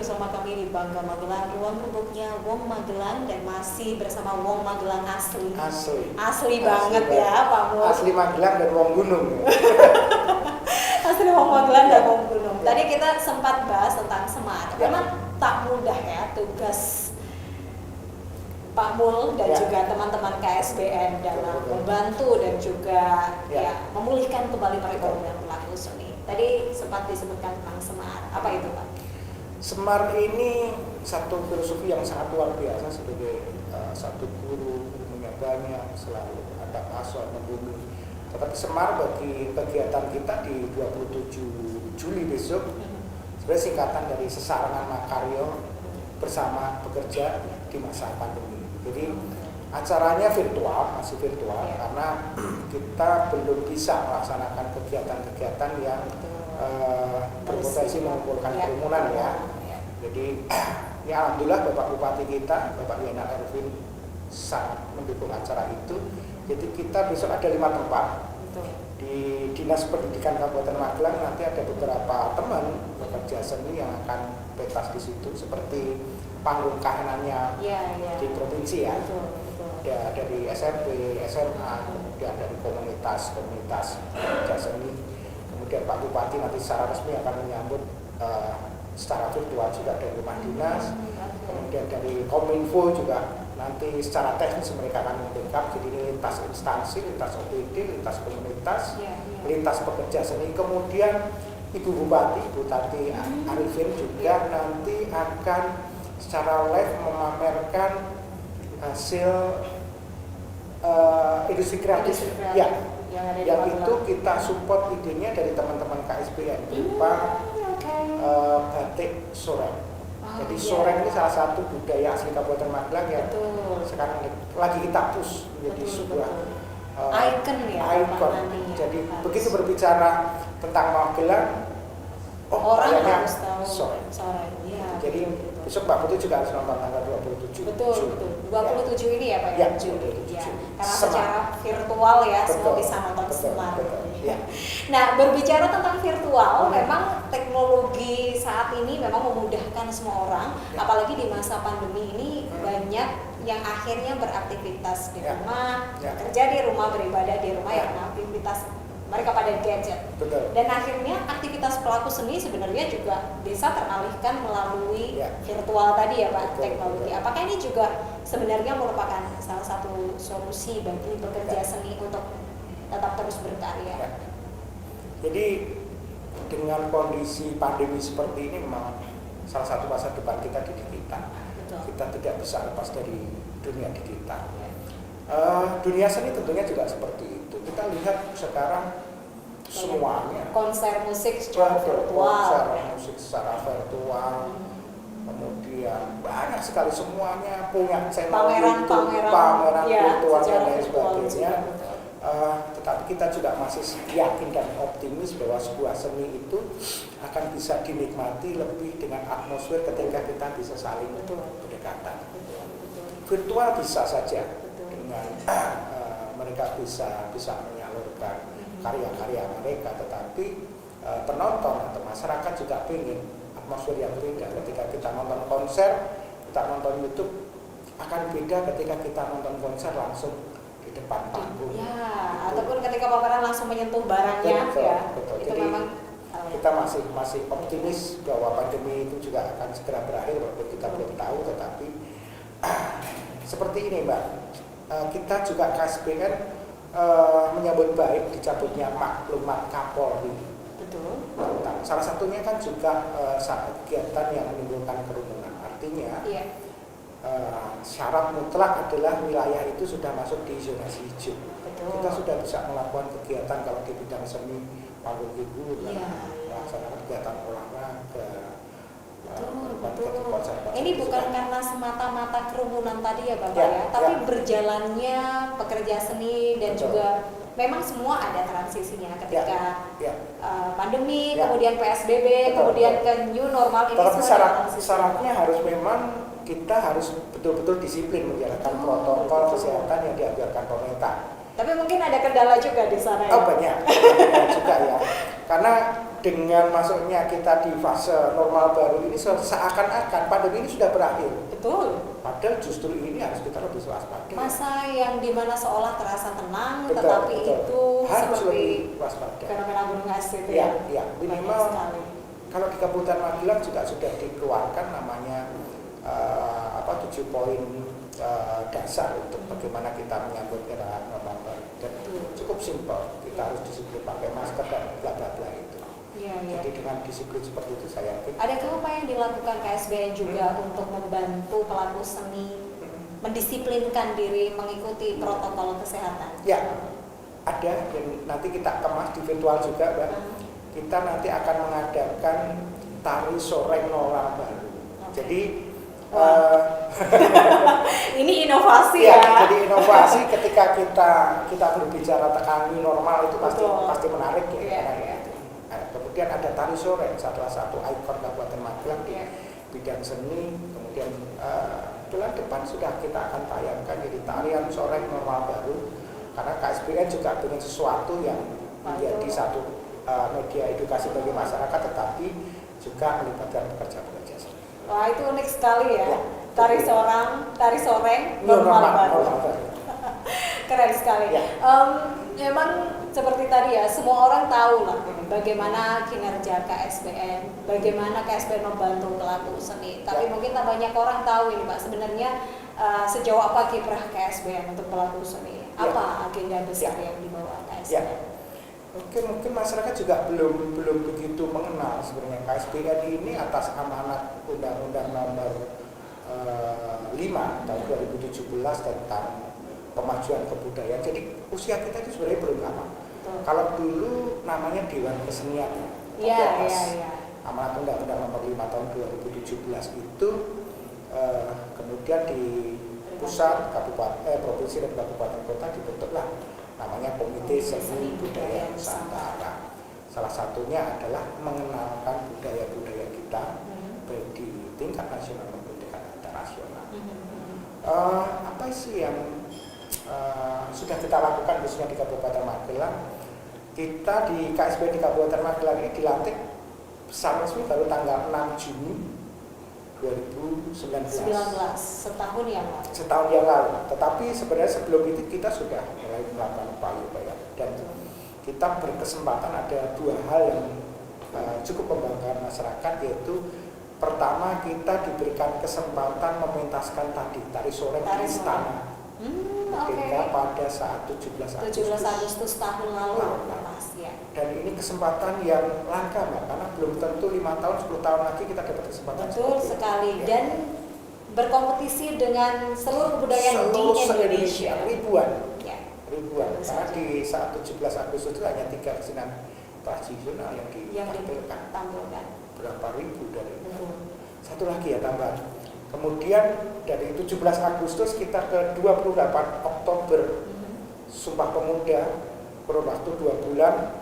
bersama kami di Bangga Magelang, ruang gubuknya Wong Magelang, dan masih bersama Wong Magelang asli. Asli banget ya Pak Mul. Asli Magelang dan Wong Gunung. Asli Wong Magelang dan Wong Gunung. Tadi kita sempat bahas tentang Semar. Memang tak mudah ya tugas Pak Mul dan juga teman-teman KSBN dalam membantu dan juga memulihkan kembali perekonomian pelaku seni. Tadi sempat disebutkan tentang Semar. Apa itu Pak? Semar ini satu filosofi yang sangat luar biasa. Sebagai satu guru, ilmunya banyak, selalu ada pasal membumi. Tetapi Semar bagi kegiatan kita di 27 Juli besok sebenarnya singkatan dari Sesarengan Makarya bersama bekerja di masa pandemi. Jadi acaranya virtual, masih virtual karena kita belum bisa melaksanakan kegiatan-kegiatan yang berpotensi mengumpulkan kerumunan ya. Jadi ini alhamdulillah Bapak Bupati kita, Bapak Yana Erwin sangat mendukung acara itu. Jadi kita besok ada 5 tempat di Dinas Pendidikan Kabupaten Magelang. Nanti ada beberapa teman pekerja seni yang akan pentas di situ, seperti panggung kahanannya di provinsi ya. Ada dari SMP, SMA, kemudian dari komunitas pekerja seni. Kemudian Pak Bupati nanti secara resmi akan menyambut secara virtual juga dari rumah dinas. Kemudian dari Kominfo juga nanti secara teknis mereka akan membackup. Jadi ini lintas instansi, lintas OPD, lintas komunitas, lintas pekerja seni. Kemudian Ibu Bupati, Ibu Tati Arifin juga nanti akan secara live memamerkan hasil industri kreatif yang itu kita support idenya dari teman-teman KSBN berupa batik soreng. Jadi soreng ini salah satu budaya asli Kabupaten Magelang yang sekarang lagi kita push menjadi sebuah ikon. Jadi begitu berbicara tentang Magelang, orang harus tahu soreng. Jadi besok Mbak Putri juga harus nonton tanggal 27. Betul. 27 ini ya Pak ya? Juni. Karena secara virtual ya semua bisa nonton Semar. Nah, berbicara tentang virtual, memang teknologi saat ini memang memudahkan semua orang, apalagi di masa pandemi ini banyak yang akhirnya beraktivitas di rumah, kerja di rumah, beribadah di rumah, aktivitas mereka pada gadget. Dan akhirnya aktivitas pelaku seni sebenarnya juga bisa teralihkan melalui virtual tadi ya Pak, teknologi. Apakah ini juga sebenarnya merupakan salah satu solusi bagi pekerja seni untuk tetap terus berkarya? Jadi dengan kondisi pandemi seperti ini memang salah satu masa depan kita di digital. Kita tidak bisa lepas dari dunia digital. Dunia seni tentunya juga seperti itu. Kita lihat sekarang semuanya konser musik secara virtual, kemudian banyak sekali semuanya punya channel pameran virtual dan lain sebagainya. Tetapi kita juga masih yakin dan optimis bahwa sebuah seni itu akan bisa dinikmati lebih dengan atmosfer ketika kita bisa saling berdekatan. Virtual bisa saja dengan mereka bisa menyalurkan karya-karya mereka, tetapi penonton atau masyarakat juga ingin atmosfer yang berbeda. Ketika kita nonton konser, kita nonton YouTube, akan beda ketika kita nonton konser langsung di depan panggung. Ataupun ketika pameran langsung menyentuh barangnya. Betul. Itu Jadi memang kita masih optimis bahwa pandemi itu juga akan segera berakhir, walaupun kita belum tahu. Tetapi seperti ini Mbak, kita juga KSBN menyambut baik dicabutnya maklumat Kapolri. Betul. Salah satunya kan juga kegiatan yang menimbulkan kerumunan. Artinya syarat mutlak adalah wilayah itu sudah masuk di zonasi hijau. Kita sudah bisa melakukan kegiatan kalau di bidang seni, panggung hiburan, melaksanakan kegiatan olahraga. Betul. Ini bukan karena semata-mata kerumunan tadi ya Bapak ya, tapi berjalannya pekerja seni dan juga memang semua ada transisinya ketika pandemi, kemudian PSBB, kemudian ke new normal ini. Tapi syaratnya harus memang kita harus betul-betul disiplin menjalankan protokol kesehatan yang dianjurkan pemerintah. Tapi mungkin ada kendala juga di sana ya? Banyak juga ya. Karena dengan masuknya kita di fase normal baru ini seakan-akan pandemi ini sudah berakhir. Betul. Padahal justru ini harus kita lebih waspada. Masa yang dimana seolah terasa tenang, Betul, tetapi betul. itu Harus seperti lebih waspada. fenomena gunung es itu Ya, ya. minimal Banyak sekali. kalau di Kabupaten Magelang juga sudah dikeluarkan namanya 7 poin dasar untuk bagaimana kita menyambut era normal baru. Dan cukup simpel, kita harus disiplin pakai masker dan bla bla bla itu. Iya, iya. Jadi dengan disiplin seperti itu saya yakin. Adakah apa yang dilakukan KSBN juga untuk membantu pelaku seni mendisiplinkan diri mengikuti protokol kesehatan? Ya, ada dan nanti kita kemas di virtual juga, Mbak. Kita nanti akan mengadakan tari soreng normal baru. Oke. Jadi Ini inovasi ya, ya. jadi inovasi ketika kita berbicara tekan normal itu pasti menarik ya. Iya, iya. Nah, kemudian ada tari soreng, salah satu ikon Kabupaten Magelang di Iya. bidang seni. Kemudian bulan depan sudah kita akan tayangkan jadi tarian soreng normal baru. Karena KSBN juga punya sesuatu yang menjadi satu media edukasi bagi masyarakat, tetapi juga melibatkan pekerja-pekerja seni. Wah, itu unik sekali ya. Ya. Tari soreng normal baru. Keren sekali. Ya. Memang seperti tadi ya, semua orang tahu lah bagaimana kinerja KSBN, bagaimana KSBN membantu pelaku seni. Tapi mungkin tak banyak orang tahu ini Pak, sebenarnya sejauh apa kiprah KSBN untuk pelaku seni? Apa agenda besar yang dibawa KSBN? Ya. Mungkin masyarakat juga belum begitu mengenal sebenarnya KSBN ini atas amanat Undang-Undang Nomor 5 tahun 2017 tentang pemajuan kebudayaan. Jadi usia kita itu sebenarnya belum lama. Kalau dulu namanya Dewan Kesenian. Iya. Amanat Undang-Undang Nomor 5 tahun 2017 itu kemudian di pusat, provinsi dan kabupaten kota dibentuklah namanya Komite Seni Budaya Nusantara. Salah satunya adalah mengenalkan budaya-budaya kita baik di tingkat nasional maupun tingkat internasional. Apa sih yang sudah kita lakukan khususnya di Kabupaten Magelang? Kita di KSBN di Kabupaten Magelang ini dilantik secara resmi baru tanggal 6 Juni 2019. Setahun yang lalu. Setahun yang lalu. Tetapi sebenarnya sebelum itu kita sudah mulai melakukan upaya-upaya dan kita berkesempatan ada 2 hal yang cukup membanggakan masyarakat, yaitu pertama kita diberikan kesempatan mementaskan tari soreng di istana. Ketika pada saat 17 Agustus tahun lalu. Ya. Dan ini kesempatan yang langka Mbak, karena belum tentu 5 tahun, 10 tahun lagi kita dapat kesempatan. Betul sekali. Ya. Dan berkompetisi dengan seluruh kebudayaan di Indonesia. Ribuan. Ya. Ribuan. Karena di saat 17 Agustus itu hanya 3 kesenian tradisional yang ditampilkan. Berapa ribu dari itu. Satu lagi ya tambahan. Kemudian dari 17 Agustus kita ke 28 Oktober Sumpah Pemuda, kurun waktu 2 bulan,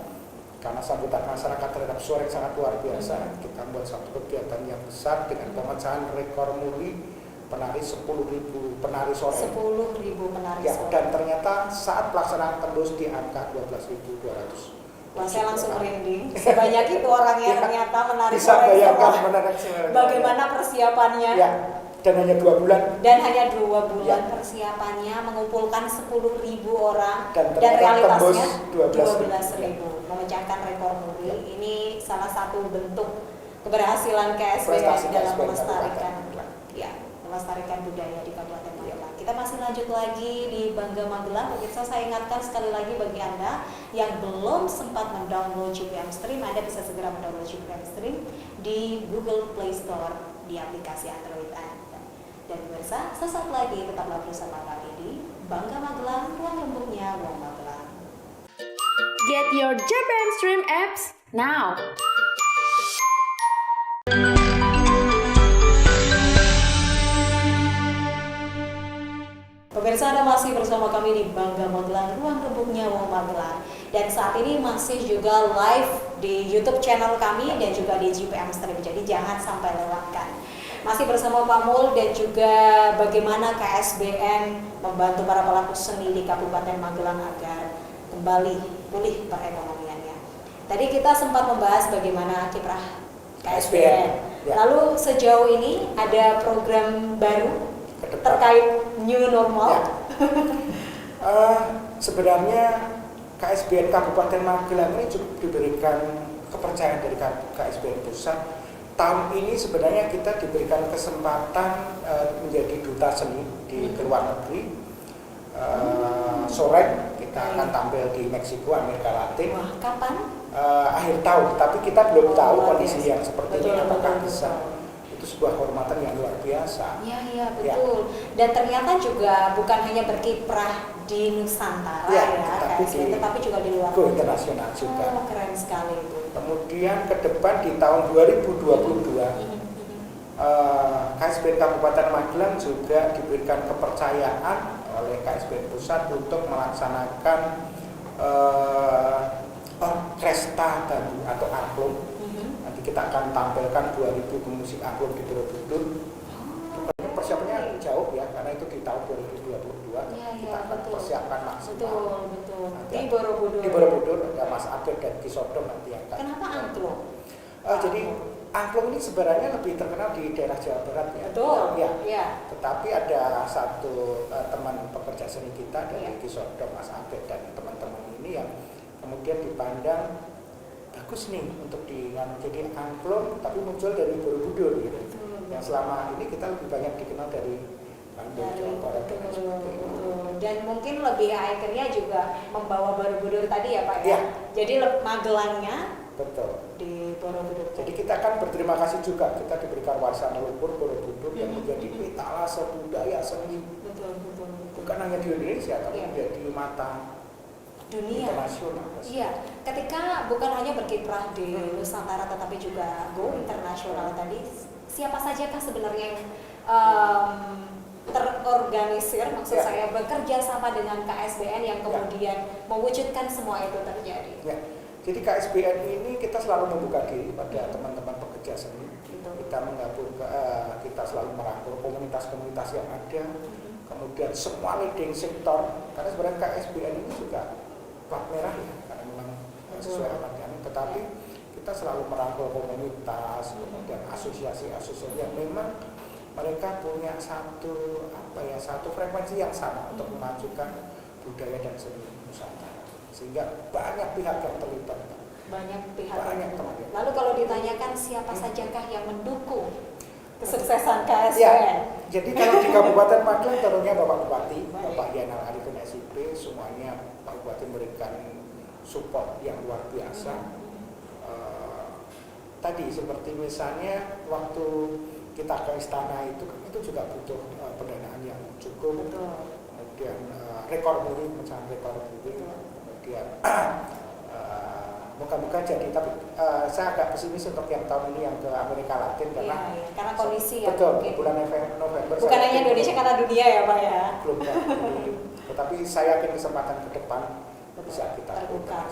karena sambutan masyarakat terhadap soreng sangat luar biasa. Kita membuat satu kegiatan yang besar dengan pemecahan rekor muri penari 10.000 penari soreng. 10.000 penari soreng. Dan ternyata saat pelaksanaan tembus di angka 12.200. Wah, saya langsung merinding. Sebanyak itu orang yang ternyata menari bisa soreng. Bayangkan bagaimana persiapannya? Ya. Dan hanya 2 bulan. Dan hanya 2 bulan persiapannya mengumpulkan 10.000 orang dan realitasnya 12.000 memecahkan rekor muri. Ini salah satu bentuk keberhasilan KSBN dalam melestarikan budaya di Kabupaten Magelang. Kita masih lanjut lagi di Bangga Magelang. Pemirsa, saya ingatkan sekali lagi bagi Anda yang belum sempat mendownload GPM Stream, Anda bisa segera mendownload GPM Stream di Google Play Store di aplikasi Android Anda. Dan pemirsa, sesaat lagi tetaplah bersama kami di Bangga Magelang, ruang lembutnya Wong Magelang. Get your JPM Stream apps now. Pemirsa, Anda masih bersama kami di Bangga Magelang, ruang lembutnya Wong Magelang. Dan saat ini masih juga live di YouTube channel kami dan juga di GPM Stream. Jadi jangan sampai lewatkan. Masih bersama Pak Mul dan juga bagaimana KSBN membantu para pelaku seni di Kabupaten Magelang agar kembali pulih perekonomiannya. Tadi kita sempat membahas bagaimana kiprah KSBN. KSBN, ya. Lalu sejauh ini ada program baru Ke depan. terkait new normal. Ya. Sebenarnya KSBN Kabupaten Magelang ini cukup diberikan kepercayaan dari KSBN Pusat. Tahun ini sebenarnya kita diberikan kesempatan menjadi duta seni di luar negeri. Sore kita akan tampil di Meksiko, Amerika Latin. Wah, kapan? Akhir tahun, tapi kita belum tahu luar kondisi biasa. yang seperti Betul, ini apakah betul, bisa. Itu sebuah kehormatan yang luar biasa. Iya betul. Dan ternyata juga bukan hanya berkiprah di Nusantara Ya, ya, KSBN, tetapi juga di luar go negeri. internasional juga. Oh, keren sekali itu. Kemudian ke depan di tahun 2022 KSBN Kabupaten Magelang juga diberikan kepercayaan oleh KSBN Pusat untuk melaksanakan Kresta Baru atau Angklung. Nanti kita akan tampilkan 2000 pemusik angklung di Borobudur. Persiapannya jauh ya, karena itu di tahun 2022. Kita akan persiapkan maksimal. Betul. Nanti Di Borobudur. Di Borobudur ada Mas Abed dan Kisodong nanti yang akan. Kenapa angklung? Jadi angklung ini sebenarnya lebih terkenal di daerah Jawa Barat ya. Betul. Ya. Tetapi ada satu teman pekerja seni kita dari Kisodong, Mas Abed dan teman-teman ini yang kemudian dipandang bagus nih untuk jadi angklung, tapi muncul dari Borobudur gitu. Yang selama ini kita lebih banyak dikenal dari Bandung, Jawa Barat dan sebagainya. Dan mungkin lebih akhirnya juga membawa Borobudur tadi ya Pak ya. Ya. Jadi Magelangnya Betul. di Borobudur. Jadi kita akan berterima kasih juga, kita diberikan warisan leluhur Borobudur yang menjadi etalase budaya seni. Betul. Bukan hanya di Indonesia, tapi menjadi mata dunia. Internasional. Iya, ketika bukan hanya berkiprah di Nusantara tetapi juga go internasional tadi, siapa sajakah sebenarnya yang terorganisir, maksud saya bekerja sama dengan KSBN yang kemudian mewujudkan semua itu terjadi? Ya. Jadi KSBN ini kita selalu membuka diri pada teman-teman pekerja seni. Kita menggabung, kita selalu merangkul komunitas-komunitas yang ada, kemudian semua leading sektor. Karena sebenarnya KSBN ini juga plat merah ya, karena memang sesuai amanat kami. Tetapi kita selalu merangkul komunitas, kemudian asosiasi-asosiasi yang memang mereka punya satu frekuensi yang sama untuk memajukan budaya dan seni Nusantara. Sehingga banyak pihak yang terlibat. Banyak pihak. Lalu kalau ditanyakan siapa sajakah yang mendukung kesuksesan KSBN? Ya, jadi kalau di Kabupaten Magelang tentunya Bapak Bupati, Bapak Yanal Arifin SIP, semuanya Pak Bupati memberikan support yang luar biasa. Tadi seperti misalnya waktu kita ke istana itu juga butuh pendanaan yang cukup. Kemudian rekor muri, pecahan rekor muri. Kemudian moga-moga jadi, tapi saya agak pesimis untuk yang tahun ini yang ke Amerika Latin karena kondisi ya. Betul, bulan November. Bukan hanya Indonesia, karena dunia ya Pak ya. Belum ya. Tetapi saya yakin kesempatan ke depan bisa kita terbuka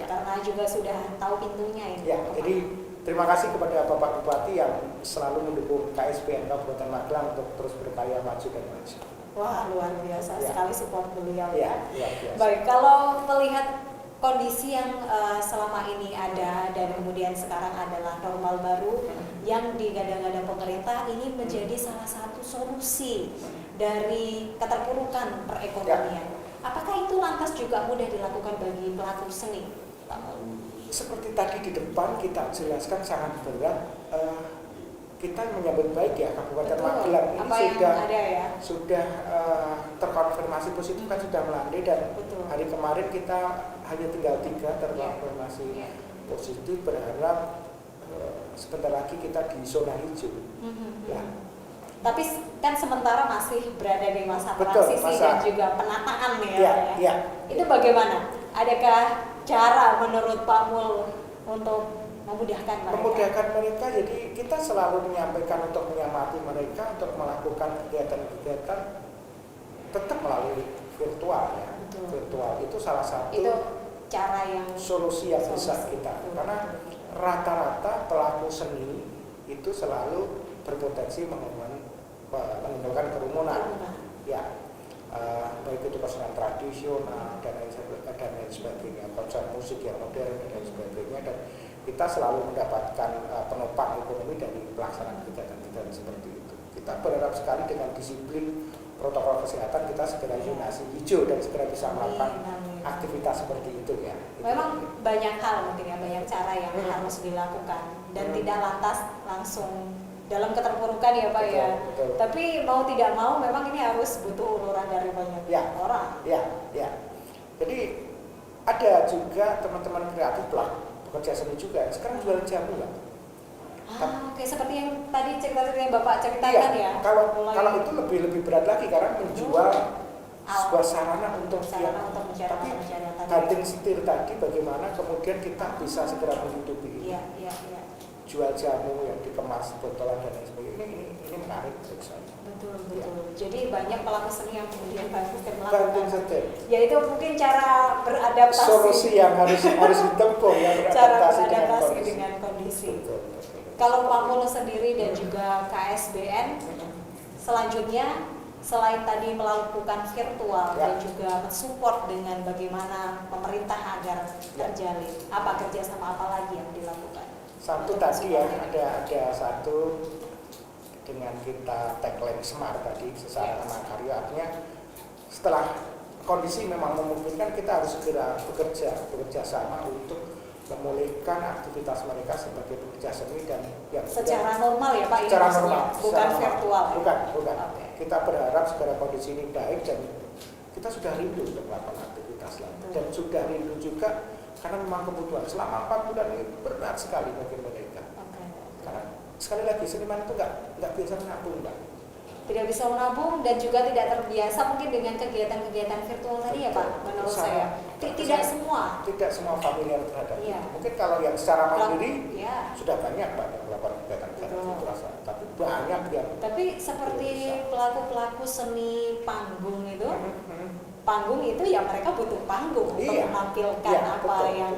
karena juga sudah tahu pintunya ini. Ya, jadi terima kasih kepada Bapak Bupati yang selalu mendukung KSBN Kabupaten Magelang untuk terus berkarya maju dan maju. Wah, luar biasa sekali support beliau ya. Baik, kalau melihat kondisi yang selama ini ada dan kemudian sekarang adalah normal baru yang digadang-gadang pemerintah, ini menjadi salah satu solusi dari keterpurukan perekonomian. Apakah itu lantas juga mudah dilakukan bagi pelaku seni? Seperti tadi di depan kita jelaskan sangat berat. Kita menyambut baik ya Kabupaten Magelang ini sudah terkonfirmasi positif kan sudah melandai, dan hari kemarin kita hanya tinggal 3 terkonfirmasi positif. Berharap sebentar lagi kita di zona hijau. Tapi kan sementara masih berada di masa transisi dan juga penataan ya. Itu bagaimana? Adakah cara menurut Pak Mul untuk memudahkan mereka? Memudahkan mereka, jadi kita selalu menyampaikan untuk menyamati mereka untuk melakukan kegiatan-kegiatan tetap melalui virtual ya. Virtual itu salah satu cara yang solusi yang bisa kita, karena rata-rata pelaku seni itu selalu berpotensi menimbulkan kerumunan. Ya, baik itu kesenian tradisional dan lain sebagainya, konser musik yang modern dan lain sebagainya, dan kita selalu mendapatkan penopang ekonomi dari pelaksanaan kegiatan-kegiatan seperti itu. Kita berharap sekali dengan disiplin protokol kesehatan kita segera zonasi hijau dan segera bisa melakukan aktivitas seperti itu ya. Memang banyak hal mungkin ya, banyak cara yang harus dilakukan dan tidak lantas langsung dalam keterpurukan ya Pak ya. Betul. Tapi mau tidak mau memang ini harus butuh uluran dari banyak orang. Ya. Jadi ada juga teman-teman kreatif pelaku pekerja seni juga sekarang jual jamu lah. Oke, seperti yang tadi cerita-cerita yang Bapak ceritakan ya. Kalau itu lebih berat lagi karena menjual sebuah sarana untuk tapi banting setir tadi bagaimana kemudian kita bisa segera menghidupi ini. Iya. Jual jamu yang dikemas botolan dan lain sebagainya ini menarik menurut saya. Betul. Jadi banyak pelaku seni yang kemudian banting banting setir. Ya itu mungkin cara beradaptasi. Solusi yang harus ditempuh ya, beradaptasi dengan kondisi. Betul. Kalau Pak Mul sendiri dan juga KSBN selanjutnya selain tadi melakukan virtual dan juga mensupport dengan bagaimana pemerintah agar terjalin, apa kerjasama apa lagi yang dilakukan? Satu tadi ya ada satu dengan kita tagline Smart tadi sesama karya, artinya setelah kondisi memang memungkinkan kita harus segera bekerja sama untuk memulihkan aktivitas mereka sebagai pekerja seni dan yang secara normal ya Pak, secara normal, bukan virtual. Bukan. Okay. Kita berharap segera kondisi ini baik dan kita sudah rindu untuk melakukan aktivitas lagi dan sudah rindu juga karena memang kebutuhan selama 4 bulan ini berat sekali bagi mereka. Karena sekali lagi seniman itu nggak biasa menabung Pak. Tidak bisa menabung dan juga tidak terbiasa mungkin dengan kegiatan-kegiatan virtual tadi ya Pak, menurut saya. Tidak semua familiar terhadap itu. Mungkin kalau yang secara mandiri sudah banyak Pak yang melakukan kegiatan-kegiatan virtual, tapi banyak yang. Tapi seperti pelaku-pelaku seni panggung itu, panggung itu ya mereka butuh panggung untuk menampilkan yang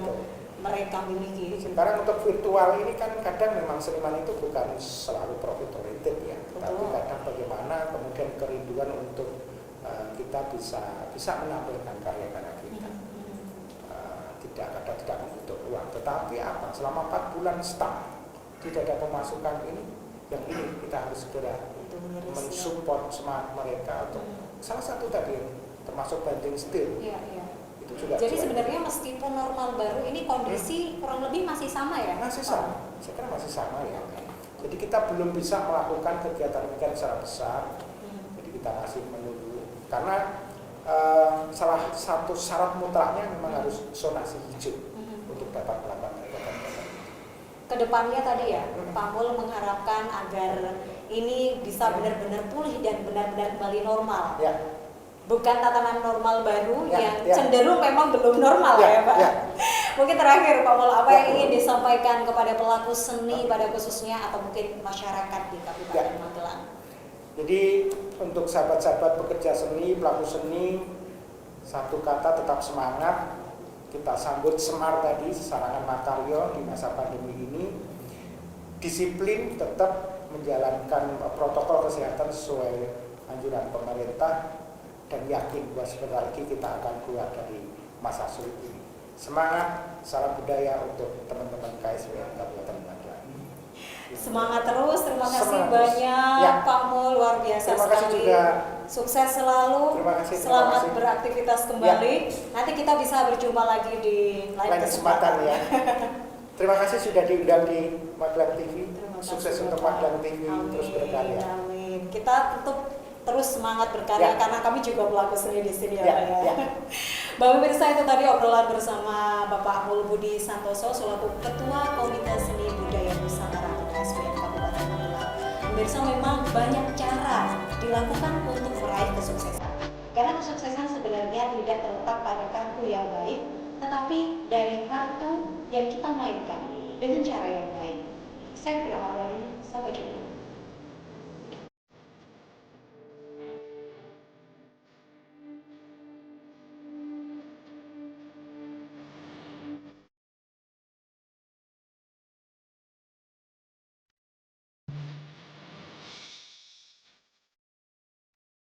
mereka miliki. Sekarang untuk virtual ini kan kadang memang seniman itu bukan selalu profit oriented ya, tapi kadang bagaimana kemudian kerinduan untuk kita bisa menampilkan karya-karya kita. Tidak membutuh uang, tetapi apa? Selama 4 bulan stuck, tidak ada pemasukan yang ini kita harus segera mensupport semangat mereka untuk salah satu tadi termasuk banting setir. Jadi sebenarnya meskipun normal baru ini kondisi kurang lebih masih sama ya? Masih sama, saya kira masih sama ya. Jadi kita belum bisa melakukan kegiatan-kegiatan secara besar, jadi kita masih menunggu. Karena salah satu syarat mutlaknya memang harus zonasi hijau untuk dapat melakukan kegiatan-kegiatan. Kedepannya tadi ya, Pak Mul mengharapkan agar ini bisa benar-benar pulih dan benar-benar kembali normal. Ya. Bukan tatanan normal baru yang cenderung memang belum normal ya Pak. Mungkin terakhir Pak Mul, apa yang ingin disampaikan kepada pelaku seni pada khususnya atau mungkin masyarakat di Kabupaten Magelang? Jadi untuk sahabat-sahabat pekerja seni, pelaku seni, satu kata tetap semangat. Kita sambut Semar tadi, sarangan Makaryo di masa pandemi ini. Disiplin, tetap menjalankan protokol kesehatan sesuai anjuran pemerintah. Dan yakin bahwa sebentar lagi kita akan keluar dari masa sulit ini. Semangat, salam budaya untuk teman-teman KSBN Kabupaten Magelang. Semangat terus, terima kasih banyak Pak Mul, luar biasa terima sekali. Kasih juga. Sukses selalu, selamat beraktivitas kembali. Nanti kita bisa berjumpa lagi di lain kesempatan ya. Terima kasih sudah diundang di Magelang TV. Sukses untuk Magelang TV terus berkarya. Amin. Kita tetap terus semangat berkarya karena kami juga pelaku seni di sini ya. Bapak pemirsa, itu tadi obrolan bersama Bapak Mul Budi Santoso selaku Ketua Komite Seni Budaya Nusantara KSBN Kabupaten Magelang. Pemirsa, memang banyak cara dilakukan untuk meraih kesuksesan. Karena kesuksesan sebenarnya tidak terletak pada kartu yang baik, tetapi dari kartu yang kita mainkan dengan cara yang baik. Saya Firman, sampai jumpa.